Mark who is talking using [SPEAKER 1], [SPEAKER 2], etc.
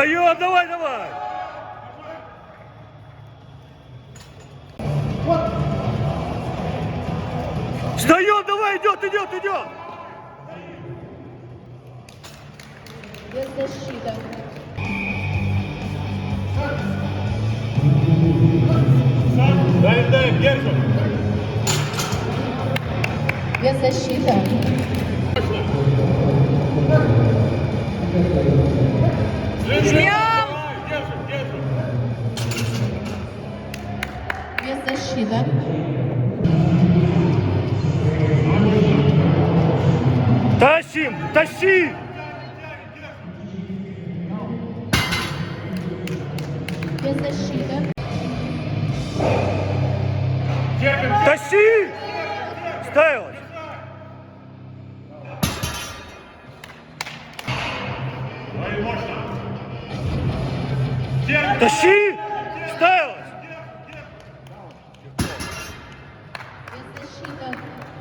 [SPEAKER 1] Встает, давай, давай. Встает, давай, идет, идет, идет.
[SPEAKER 2] Без защиты.
[SPEAKER 1] Дай, держим.
[SPEAKER 2] Без защиты.
[SPEAKER 1] Держим.
[SPEAKER 2] Без защиты.
[SPEAKER 1] Тащим, тащи.
[SPEAKER 2] Без защиты.
[SPEAKER 1] Тащи. Ставилась. Тащи.